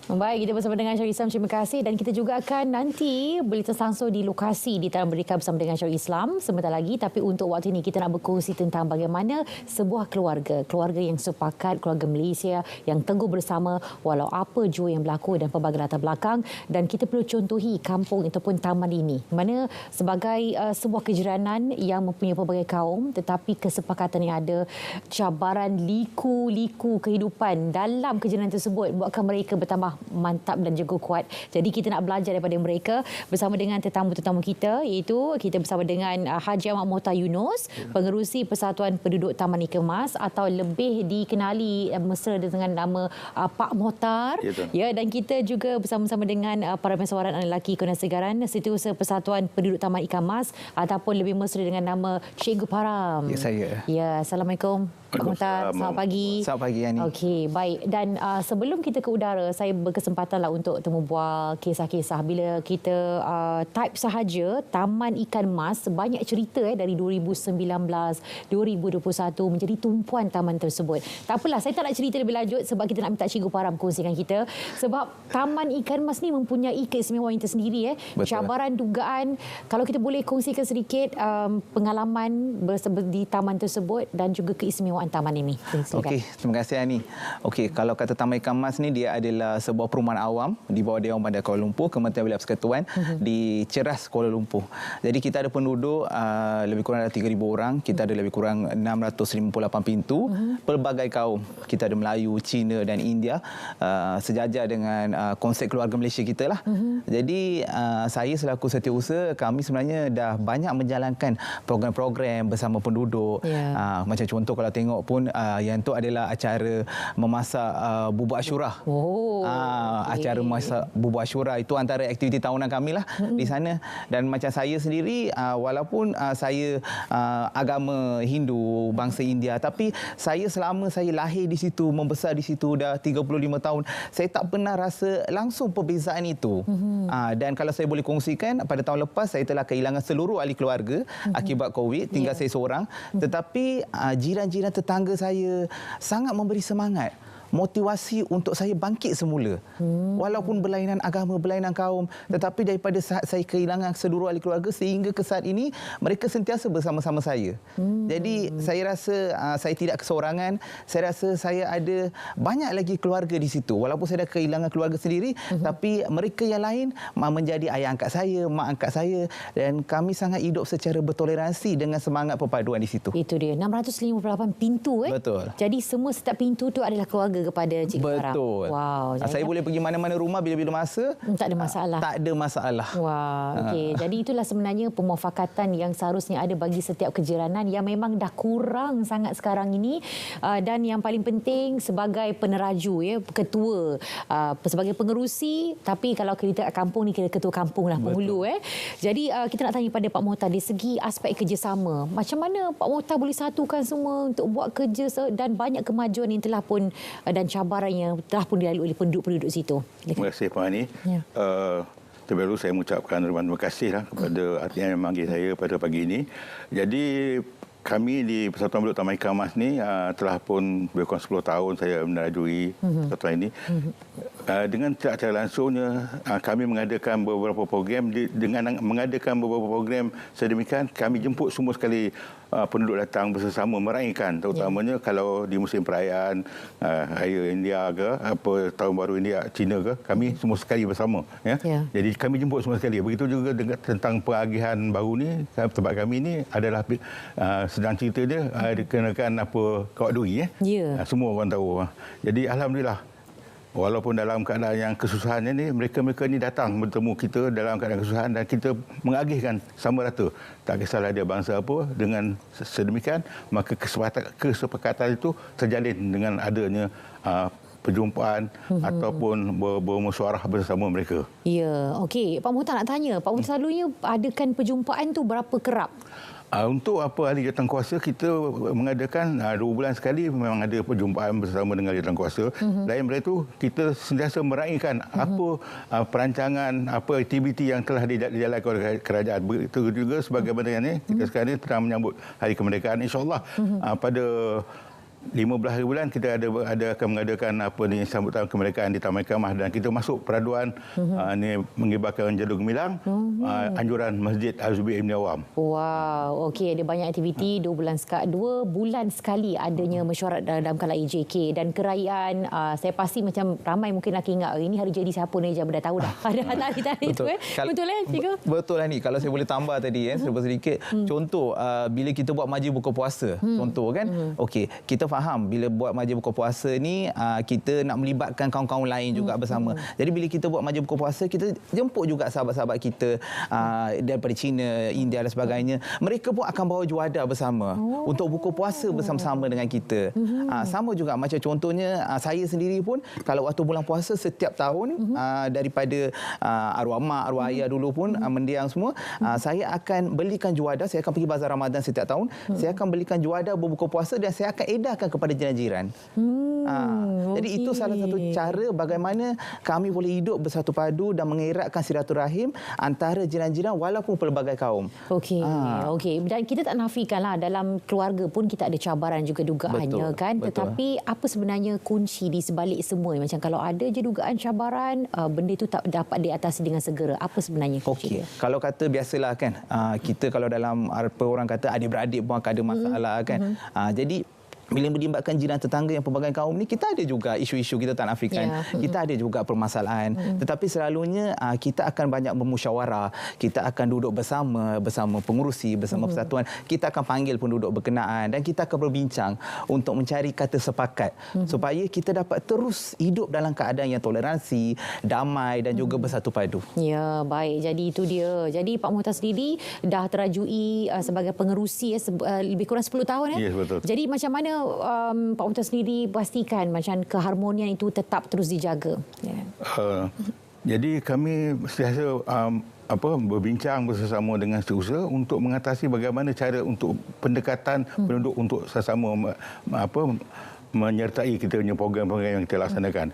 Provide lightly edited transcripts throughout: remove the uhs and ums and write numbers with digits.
Baik, kita bersama dengan Syahrul Islam. Terima kasih. Dan kita juga akan nanti berita langsung di lokasi di Taman Merdeka bersama dengan Syahrul Islam sebentar lagi. Tapi untuk waktu ini kita nak berkongsi tentang bagaimana sebuah keluarga yang sepakat, keluarga Malaysia yang teguh bersama walau apa jua yang berlaku dan pelbagai latar belakang. Dan kita perlu contohi kampung ataupun taman ini, mana sebagai sebuah kejiranan yang mempunyai pelbagai kaum, tetapi kesepakatan yang ada, cabaran liku-liku kehidupan dalam kejiranan tersebut buatkan mereka bertambah mantap dan juga kuat. Jadi kita nak belajar daripada mereka bersama dengan tetamu-tetamu kita, iaitu kita bersama dengan Haji Ahmad Mohtar Yunus, pengerusi Persatuan Penduduk Taman Ikan Mas atau lebih dikenali mesra dengan nama Pak Mohtar. Ya, dan kita juga bersama-sama dengan para pensawaran anak lelaki Kesegaran, Setiausaha Persatuan Penduduk Taman Ikan Mas ataupun lebih mesra dengan nama Cikgu Param. Ya, saya. Ya, Assalamualaikum Pak Mohtar. Selamat pagi. Selamat pagi, Yani. Okey, baik. Dan sebelum kita ke udara, saya berkesempatanlah untuk temu bual kisah-kisah. Bila kita type sahaja Taman Ikan Mas, banyak cerita dari 2019, 2021 menjadi tumpuan taman tersebut. Tak apalah, saya tak nak cerita lebih lanjut sebab kita nak minta Cikgu Param kongsikan kita. Sebab Taman Ikan Mas ni mempunyai keistimewaan yang tersendiri. Cabaran, dugaan. Kalau kita boleh kongsikan sedikit pengalaman di taman tersebut dan juga keistimewaan taman ini. Okey, terima kasih, Yani. Okey, kalau kata Taman Ikan Mas ni, dia adalah sebuah perumahan awam di bawah Dewan Bandar Kuala Lumpur, Kementerian Wilayah Persekutuan di Ceras, Kuala Lumpur. Jadi kita ada penduduk lebih kurang ada 3,000 orang. Kita ada lebih kurang 658 pintu, pelbagai kaum. Kita ada Melayu, Cina dan India, sejajar dengan konsep keluarga Malaysia kita lah. Jadi saya selaku setiausaha, kami sebenarnya dah banyak menjalankan program-program bersama penduduk. Macam contoh kalau tengok pun yang tu adalah acara memasak bubur Ashura. Acara memasak bubur Ashura itu antara aktiviti tahunan kami lah di sana. Dan macam saya sendiri, walaupun saya agama Hindu, bangsa India, tapi selama saya lahir di situ, membesar di situ dah 35 tahun, saya tak pernah rasa langsung perbezaan itu. Dan kalau saya boleh kongsikan, pada tahun lepas saya telah kehilangan seluruh ahli keluarga akibat COVID, tinggal saya seorang. Tetapi jiran-jiran tetangga saya sangat memberi semangat, motivasi untuk saya bangkit semula. Walaupun berlainan agama, berlainan kaum, tetapi daripada saat saya kehilangan seluruh ahli keluarga sehingga ke saat ini, mereka sentiasa bersama-sama saya. Jadi saya rasa saya tidak keseorangan. Saya rasa saya ada banyak lagi keluarga di situ. Walaupun saya dah kehilangan keluarga sendiri, tapi mereka yang lain menjadi ayah angkat saya, mak angkat saya, dan kami sangat hidup secara bertoleransi dengan semangat perpaduan di situ. Itu dia, 658 pintu. Betul. Jadi semua setiap pintu tu adalah keluarga kepada Cikgu Param. Betul. Wow. Saya boleh pergi mana-mana rumah bila-bila masa. Tak ada masalah. Tak ada masalah. Wah, okey. Jadi itulah sebenarnya pemufakatan yang seharusnya ada bagi setiap kejiranan yang memang dah kurang sangat sekarang ini. Dan yang paling penting sebagai peneraju, ya, ketua, sebagai pengerusi, tapi kalau kita kat kampung ni kira ketua kampung lah, penghulu. Jadi kita nak tanya pada Pak Mohtar dari segi aspek kerjasama. Macam mana Pak Mohtar boleh satukan semua untuk buat kerja dan banyak kemajuan yang telah pun dan cabaran yang telah pun dilalui oleh penduduk-penduduk situ. Terima kasih, Pak Hani. Terlebih dahulu saya mengucapkan terima kasih kepada artis yang memanggil saya pada pagi ini. Jadi kami di Persatuan Penduduk Taman Ikan Mas ni telah pun lebih kurang 10 tahun saya menerajui persatuan ini. Dengan cara langsungnya kami mengadakan beberapa program. Dengan mengadakan beberapa program sedemikian, kami jemput semua sekali penduduk datang bersama meraihkan, terutamanya kalau di musim perayaan Raya India ke apa Tahun Baru India, Cina ke, kami semua sekali bersama. Jadi kami jemput semua sekali. Begitu juga tentang peragihan baru ni, tempat kami ni adalah sedang cerita dia dikenakan apa kawat duri. Semua orang tahu. Jadi alhamdulillah, walaupun dalam keadaan yang kesusahannya ni, mereka ni datang bertemu kita dalam keadaan kesusahan dan kita mengagihkan sama rata. Tak kisahlah dia bangsa apa, dengan sedemikian maka kesepakatan itu terjalin dengan adanya perjumpaan ataupun bermusyawarah bersama mereka. Ya, okey. Pak Mohtar nak tanya, Pak Mohtar selalunya adakan perjumpaan tu berapa kerap? Untuk apa ahli jawatankuasa, kita mengadakan 2 bulan sekali memang ada perjumpaan bersama dengan ahli jawatankuasa. Lain daripada itu, kita sentiasa meraihkan apa perancangan, apa aktiviti yang telah dijalankan oleh kerajaan. Itu juga sebagaimana ini, kita sekarang ini sedang menyambut Hari Kemerdekaan. InsyaAllah pada 15 hari bulan kita akan mengadakan sambutan kemerdekaan di Taman Kamah, dan kita masuk peraduan ni mengibarkan jalur gemilang anjuran Masjid Az-Zubair Ibn Awam. Wow, okey, ada banyak aktiviti 2 bulan sekali adanya mesyuarat dalam kalangan AJK dan kerajaan. Saya pasti macam ramai mungkin nak ingat ini hari jadi siapa ni, dah tahu dah. Ada hari-hari tu betul cikgu? Betul lah ni. Kalau saya boleh tambah tadi sedikit. Contoh bila kita buat majlis buka puasa, contoh kan. Okey, kita faham bila buat majlis buka puasa ni kita nak melibatkan kawan-kawan lain juga bersama. Jadi bila kita buat majlis buka puasa, kita jemput juga sahabat-sahabat kita daripada China, India dan sebagainya. Mereka pun akan bawa juadah bersama untuk buka puasa bersama-sama dengan kita. Sama juga macam contohnya saya sendiri pun kalau waktu bulan puasa setiap tahun daripada arwah mak, arwah ayah dulu pun mendiang semua, saya akan belikan juadah. Saya akan pergi bazar Ramadan setiap tahun. Saya akan belikan juadah berbuka puasa dan saya akan edarkan kepada jiran-jiran. Jadi itu salah satu cara bagaimana kami boleh hidup bersatu padu dan mengeratkan silaturahim antara jiran-jiran walaupun pelbagai kaum. Okey. Dan kita tak nafikanlah dalam keluarga pun kita ada cabaran juga dugaannya kan. Tetapi apa sebenarnya kunci di sebalik semua? Macam kalau ada je dugaan cabaran, benda itu tak dapat diatasi dengan segera. Apa sebenarnya kunci? Okey. Kalau kata biasalah kan, kita kalau dalam apa orang kata adik-beradik pun akan ada masalah kan. Jadi bila melibatkan jiran tetangga yang pelbagai kaum ni, kita ada juga isu-isu, kita tak nafikan. Kita ada juga permasalahan. Tetapi selalunya kita akan banyak bermusyawarah. Kita akan duduk bersama pengurusi, bersama persatuan. Kita akan panggil penduduk berkenaan dan kita akan berbincang untuk mencari kata sepakat supaya kita dapat terus hidup dalam keadaan yang toleransi, damai dan juga bersatu padu. Ya, baik. Jadi itu dia. Jadi Pak Muhtar sendiri dah terajui sebagai pengerusi lebih kurang 10 tahun ya? Yes, betul. Jadi macam mana Pak Muhtar sendiri pastikan macam keharmonian itu tetap terus dijaga? Jadi kami sentiasa berbincang bersama dengan setiausaha untuk mengatasi bagaimana cara untuk pendekatan penduduk untuk sesama menyertai kita punya program-program yang kita laksanakan.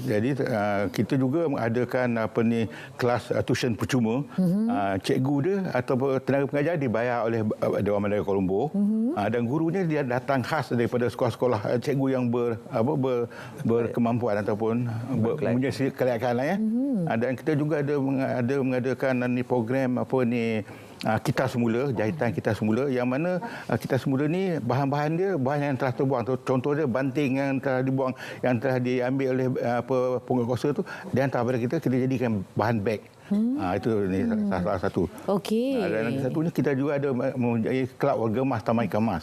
Jadi kita juga mengadakan kelas tuition percuma. Cikgu dia atau tenaga pengajar dibayar oleh Dewan Bandar Kuala Lumpur, dan gurunya dia datang khas daripada sekolah-sekolah cikgu yang berkemampuan ataupun mempunyai kelayakan lah ya. Dan kita juga ada mengadakan program kita semula, jahitan kita semula, yang mana kita semula ni bahan-bahan dia bahan yang telah terbuang. Contoh dia banting yang telah dibuang, yang telah diambil oleh pungut kuasa tu, di antara kita jadikan bahan beg. Itu ni salah satu. Okey. Dan satunya kita juga ada mempunyai kelab warga emas Taman Kamah.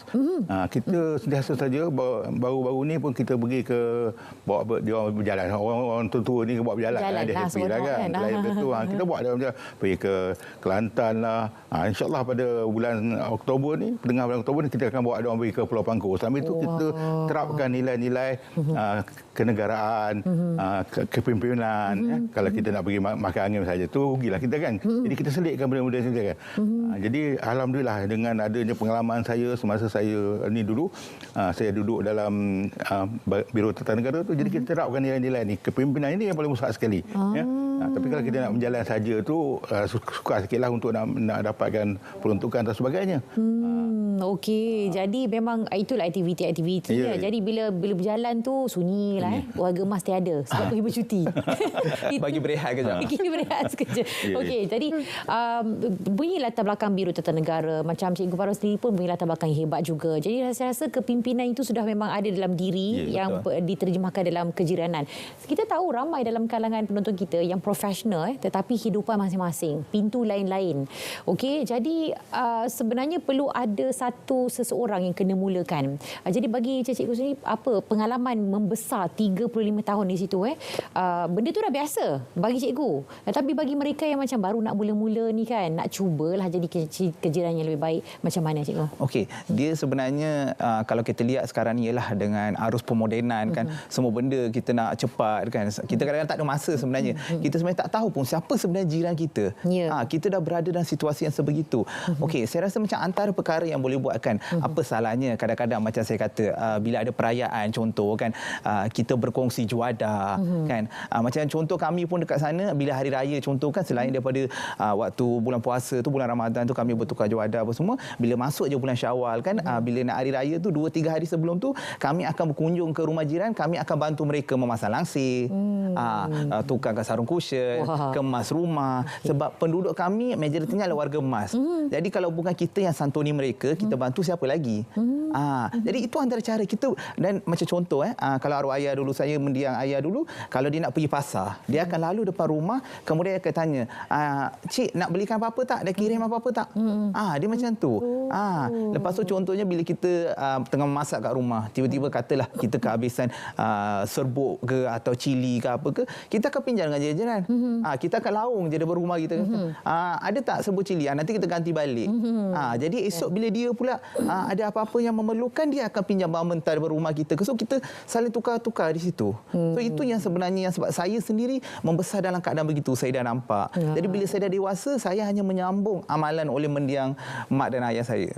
Kita sentiasa saja baru-baru ni pun kita pergi ke bawa dia orang berjalan. Orang tua ni bawa berjalan. Dia happy lah kan. Lain betul. Kita buat dia pergi ke Kelantan lah. InsyaAllah pada bulan Oktober ni, pertengahan bulan Oktober ni kita akan bawa dia orang pergi ke Pulau Pangkor. Sambil itu kita terapkan nilai-nilai kenegaraan, kepimpinan. Kalau kita nak pergi makan angin saja tu rugilah kita kan. Jadi kita selitkan benda-benda macam tu kan. Jadi alhamdulillah dengan adanya pengalaman saya semasa saya ni dulu, saya duduk dalam Biro Tata Negara tu, jadi kita terapkan nilai-nilai ni. Kepimpinan ini yang paling besar sekali. Tapi kalau kita nak berjalan saja tu sukar sikitlah untuk nak dapatkan peruntukan dan sebagainya. Okey, jadi memang itulah aktiviti-aktiviti. Jadi bila berjalan tu sunyi lah warga emas tiada sebab pergi bercuti. Bagi berehat kejap. Bagi berehat sekejap. Okey, jadi bunyi latar belakang Biro Tata Negara, macam Cikgu Farouk sendiri pun bunyi latar belakang yang hebat juga. Jadi saya rasa kepimpinan itu sudah memang ada dalam diri yang diterjemahkan dalam kejiranan. Kita tahu ramai dalam kalangan penonton kita yang profesional tetapi hidupan masing-masing, pintu lain-lain. Okey, jadi sebenarnya perlu ada seseorang yang kena mulakan. Jadi bagi Cikgu sendiri, apa pengalaman membesar 35 tahun di situ benda tu dah biasa bagi Cikgu. Tapi bagi mereka yang macam baru nak mula-mula ni kan, nak cubalah jadi kejiran yang lebih baik, macam mana Cikgu? Okey, dia sebenarnya kalau kita lihat sekarang ni ialah dengan arus pemodenan kan, semua benda kita nak cepat kan. Kita kadang-kadang tak ada masa sebenarnya. Kita sebenarnya tak tahu pun siapa sebenarnya jiran kita. Kita dah berada dalam situasi yang sebegitu. Okey, saya rasa macam antara perkara yang boleh boleh buat kan. Apa salahnya kadang-kadang macam saya kata bila ada perayaan contoh kan kita berkongsi juadah kan. Macam contoh kami pun dekat sana bila hari raya contoh kan selain daripada waktu bulan puasa tu bulan Ramadan tu kami bertukar juadah apa semua, bila masuk je bulan Syawal kan bila nak hari raya tu 2-3 hari sebelum tu kami akan berkunjung ke rumah jiran, kami akan bantu mereka memasang langsir, tukarkan sarung cushion, kemas rumah. Sebab penduduk kami majoritinya adalah warga emas. Jadi kalau bukan kita yang santuni mereka, kita bantu siapa lagi? Jadi itu antara cara kita. Dan macam contoh kalau arwah ayah dulu, saya mendiang ayah dulu, kalau dia nak pergi pasar, dia akan lalu depan rumah, kemudian dia akan tanya, cik nak belikan apa-apa tak? Dah kirim apa-apa tak? Dia macam tu. Lepas tu contohnya bila kita tengah memasak kat rumah, tiba-tiba katalah kita kehabisan serbuk ke atau cili ke apa ke, kita akan pinjam dengan jiran. Kita akan laung je depan rumah kita. Ada tak serbuk cili? Nanti kita ganti balik. Jadi esok bila dia pula ada apa-apa yang memerlukan, dia akan pinjam barang mentah daripada rumah kita. So kita saling tukar-tukar di situ. So itu yang sebenarnya yang sebab saya sendiri membesar dalam keadaan begitu, saya dah nampak. Jadi bila saya dah dewasa, saya hanya menyambung amalan oleh mendiang mak dan ayah saya.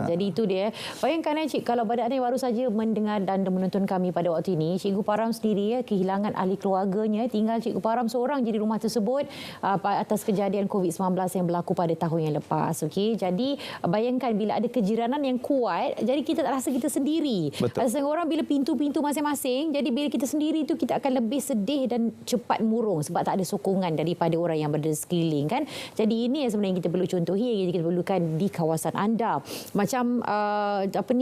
Jadi itu dia. Bayangkan cik, kalau pada anda yang baru saja mendengar dan menonton kami pada waktu ini, Cikgu Param sendiri kehilangan ahli keluarganya, tinggal Cikgu Param seorang je di rumah tersebut atas kejadian COVID-19 yang berlaku pada tahun yang lepas. Okey, jadi bayangkan bila ada kejiranan yang kuat, jadi kita tak rasa kita sendiri. Setengah orang bila pintu-pintu masing-masing, jadi bila kita sendiri tu kita akan lebih sedih dan cepat murung sebab tak ada sokongan daripada orang yang berada sekeliling kan. Jadi ini yang sebenarnya kita perlu contohi, yang kita perlukan di kawasan anda. Macam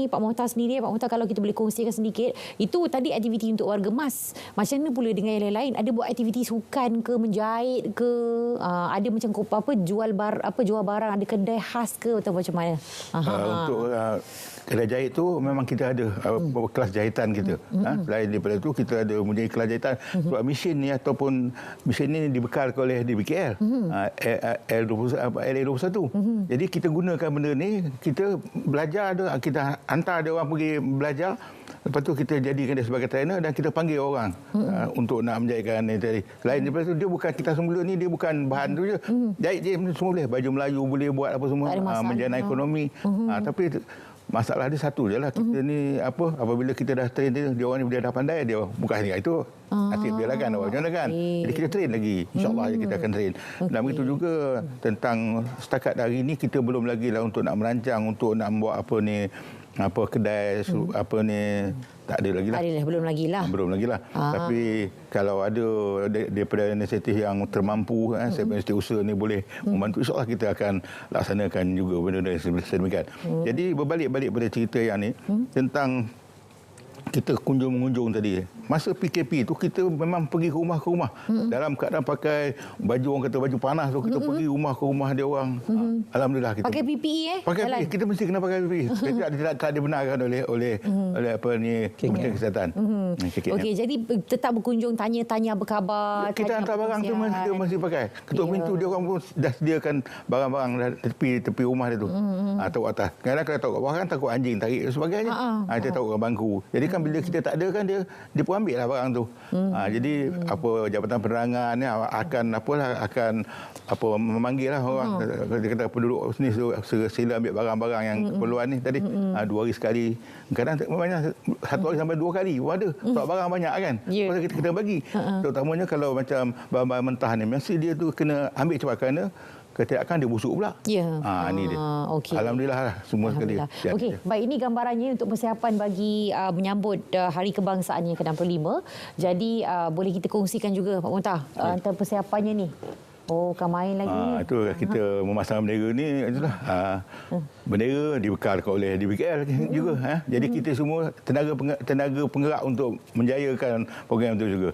Pak Mohtar sendiri, Pak Mohtar, kalau kita boleh kongsikan sedikit, itu tadi aktiviti untuk warga emas. Macam mana pula dengan yang lain-lain? Ada buat aktiviti sukan ke, menjahit ke, ada macam jual barang, ada kedai khas ke atau macam mana? Untuk kedai jahit tu memang kita ada kelas jahitan kita. Selain daripada tu kita ada mempunyai kelas jahitan. Sebab mesin ni ataupun mesin ni dibekalkan oleh DBKL LA21. Jadi kita gunakan benda ni, kita belajar, kita hantar dia orang pergi belajar. Lepas tu kita jadikan dia sebagai trainer dan kita panggil orang untuk nak menjahitkan ni tadi. Selain daripada tu, dia bukan kita semula ni, dia bukan bahan tu je. Jahit je semua boleh. Baju Melayu boleh buat apa semua. Menjana ekonomi. Tapi masalah dia satu je lah. Kita ni apabila kita dah train dia orang ni dia dah pandai, dia bukan hanya itu. Nasib dia lah kan. Macam mana kan. Jadi kita train lagi. InsyaAllah kita akan train. Dan begitu juga tentang setakat hari ni kita belum lagi lah untuk nak merancang, untuk nak membuat kedai apa ni, tak ada lagi lah. Belum lagi lah. Tapi kalau ada daripada inisiatif yang termampu, setiausaha ni boleh membantu, insyaAllah kita akan laksanakan juga benda-benda sedemikian. Jadi berbalik-balik pada cerita yang ni tentang kita mengunjung tadi. Masa PKP tu kita memang pergi ke rumah dalam keadaan pakai baju, orang kata baju panas tu, kita pergi rumah ke rumah dia orang. Alhamdulillah kita pakai PPE pakai PPE. Kita mesti kena pakai PPE. Tak dibenarkan oleh Kementerian Kesihatan. Okey, jadi tetap berkunjung, tanya berkhabar. Kita hantar barang tu mesti pakai. Ketuk pintu dia orang pun dah sediakan barang-barang tepi rumah dia tu. Taruh atas. Kadang-kadang kalau taruh kat bawah kan takut anjing tarik dan sebagainya. Kita taruh kat bangku. Jadi kan bila kita tak ada kan dia pun ambil lah barang tu. Jadi Jabatan Penerangan ni akan memanggil lah orang. Dia kata penduduk sini sila ambil barang-barang yang keperluan ni tadi. 2 hari sekali. Kadang banyak 1 hari sampai 2 kali. Ada sebab barang banyak kan. Lepas kita kena bagi. Terutamanya kalau macam barang-barang mentah ni mesti dia tu kena ambil cepat kerana ketidakan dia busuk pula. Ini dia. Alhamdulillah lah semua sekali. Okey, baik, ini gambarannya untuk persiapan bagi menyambut Hari Kebangsaan yang ke-65. Jadi boleh kita kongsikan juga Pak Mohtar antara persiapannya ni. Kan main lagi ni. Itu kita memasang bendera ni itulah. Bendera dibekalkan oleh DBKL juga. Jadi kita semua tenaga penggerak untuk menjayakan program itu juga.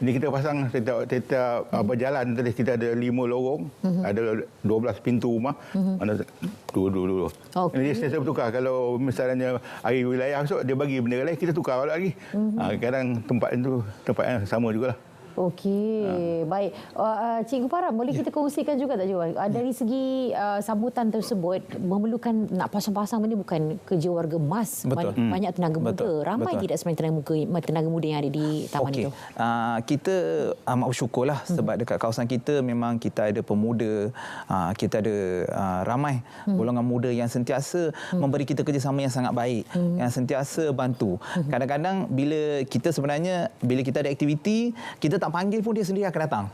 Ini kita pasang setiap jalan tadi kita ada 5 lorong, ada 12 pintu rumah. Mana dua. Jadi saya bertukar. Kalau misalnya hari wilayah esok dia bagi bendera lain, kita tukar lagi. Kadang tempat itu tempat yang sama jugalah. Okey, baik. Cikgu Farah, boleh kita kongsikan juga tak Cikgu? Dari segi sambutan tersebut, memerlukan nak pasang-pasang benda bukan kerja warga emas. Betul. Banyak tenaga muda. Betul. Ramai Betul. tidak sebenarnya tenaga muda yang ada di taman Okey. itu? Kita amat bersyukurlah sebab dekat kawasan kita memang kita ada pemuda, kita ada ramai golongan muda yang sentiasa memberi kita kerjasama yang sangat baik, yang sentiasa bantu. Kadang-kadang bila kita ada aktiviti, kita tak panggil pun dia sendiri akan datang.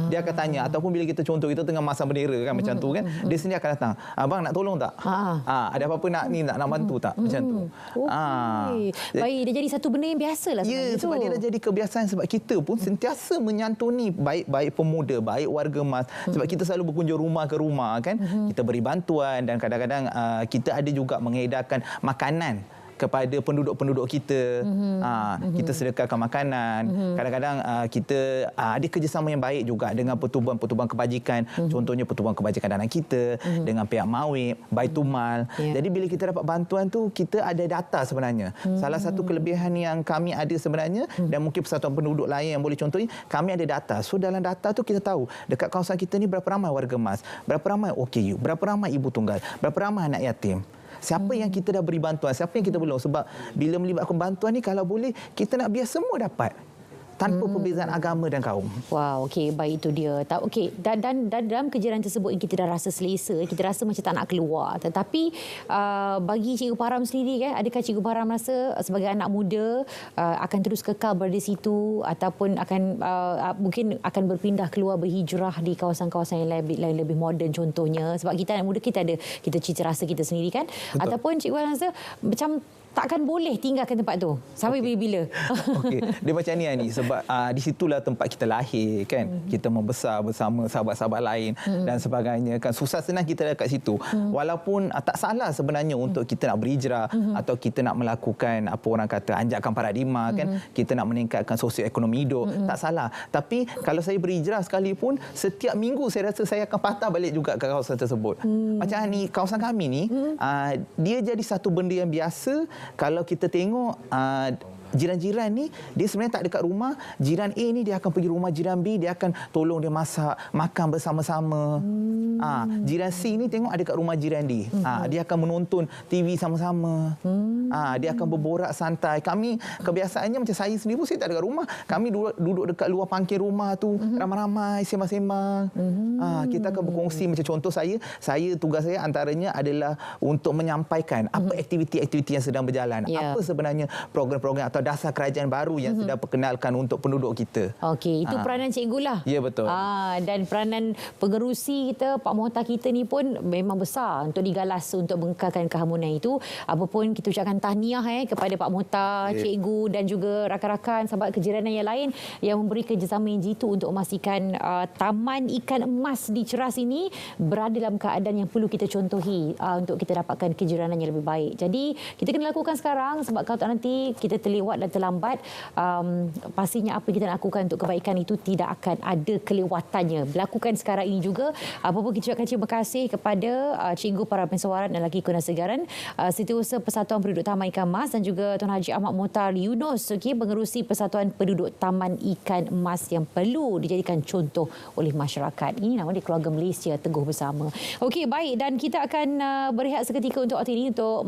Dia akan tanya, ataupun bila kita contoh kita tengah masang bendera kan macam tu kan, dia sendiri akan datang. Abang nak tolong tak? Ada apa-apa nak bantu tak? Macam tu. Okey. Baik, dia jadi satu benda yang biasalah sebenarnya. Ya, sebab dia dah jadi kebiasaan sebab kita pun sentiasa menyantuni baik pemuda, baik warga emas. Sebab kita selalu berkunjung rumah ke rumah kan. Kita beri bantuan dan kadang-kadang kita ada juga mengedarkan makanan kepada penduduk-penduduk kita. Kita sedekahkan makanan. Kadang-kadang kita ada kerjasama yang baik juga dengan pertubuhan-pertubuhan kebajikan. Contohnya pertubuhan kebajikan dana kita dengan pihak Mawib, Baitumal. Jadi bila kita dapat bantuan tu, kita ada data sebenarnya. Salah satu kelebihan yang kami ada sebenarnya dan mungkin persatuan penduduk lain yang boleh contohnya, kami ada data. So dalam data tu kita tahu dekat kawasan kita ni berapa ramai warga emas, berapa ramai OKU, berapa ramai ibu tunggal, berapa ramai anak yatim. Siapa yang kita dah beri bantuan, siapa yang kita belum. Sebab bila melibatkan bantuan ni, kalau boleh, kita nak biar semua dapat. Tanpa perbezaan agama dan kaum. Wow, okey, baik itu dia. Okey, dan dalam kejadian tersebut kita dah rasa selesa, kita rasa macam tak nak keluar. Tetapi bagi Cikgu Param sendiri kan, adakah Cikgu Param rasa sebagai anak muda akan terus kekal berada di situ ataupun akan mungkin akan berpindah keluar berhijrah di kawasan-kawasan yang lebih moden contohnya, sebab kita anak muda kita cita rasa kita sendiri kan. Betul. Ataupun Cikgu Param rasa macam takkan boleh tinggalkan tempat tu sampai bila-bila. Okey, dia macam ni Ani, sebab di situlah tempat kita lahir kan. Kita membesar bersama sahabat-sahabat lain dan sebagainya kan. Susah senang kita dekat situ. Walaupun tak salah sebenarnya untuk kita nak berhijrah atau kita nak melakukan apa orang kata anjakan paradigma kan. Kita nak meningkatkan sosioekonomi hidup, tak salah. Tapi kalau saya berhijrah sekalipun, setiap minggu saya rasa saya akan patah balik juga ke kawasan tersebut. Macam ni, kawasan kami ni dia jadi satu benda yang biasa. Kalau kita tengok jiran-jiran ni, dia sebenarnya tak dekat rumah. Jiran A ni dia akan pergi rumah jiran B, dia akan tolong dia masak, makan bersama-sama. Jiran C ni tengok ada dekat rumah jiran D. Dia akan menonton TV sama-sama. Dia akan berborak santai. Kami kebiasaannya macam saya sendiri pun saya tak dekat rumah. Kami duduk dekat luar pangkir rumah tu, ramai-ramai sembang-sembang. Kita akan berkongsi macam contoh saya tugas saya antaranya adalah untuk menyampaikan apa aktiviti-aktiviti yang sedang berjalan. Apa sebenarnya program-program atau dasar kerajaan baru yang sedang perkenalkan untuk penduduk kita. Okey, itu peranan cikgu lah. Ya, betul. Dan peranan pengerusi kita, Pak Mohtar kita ni pun memang besar untuk digalas untuk mengekalkan keharmonian itu. Apapun kita ucapkan tahniah kepada Pak Mohtar, cikgu dan juga rakan-rakan sahabat kejiranan yang lain yang memberi kerjasama yang jitu untuk memastikan Taman Ikan Emas di Ceras ini berada dalam keadaan yang perlu kita contohi untuk kita dapatkan kejiranan yang lebih baik. Jadi kita kena lakukan sekarang, sebab kalau tak nanti kita terlewat dan terlambat, pastinya apa yang kita nak lakukan untuk kebaikan itu tidak akan ada kelewatannya. Berlakukan sekarang ini juga. Apapun kita ucapkan terima kasih kepada Cikgu Para Pensawaran dan Lagi Kenasegaran, Setiausaha Persatuan Penduduk Taman Ikan Emas dan juga Tuan Haji Ahmad Mohtar Yunus, Pengerusi Persatuan Penduduk Taman Ikan Emas yang perlu dijadikan contoh oleh masyarakat. Ini nama dia Keluarga Malaysia Teguh Bersama. Okey, baik, dan kita akan berehat seketika untuk waktu ini untuk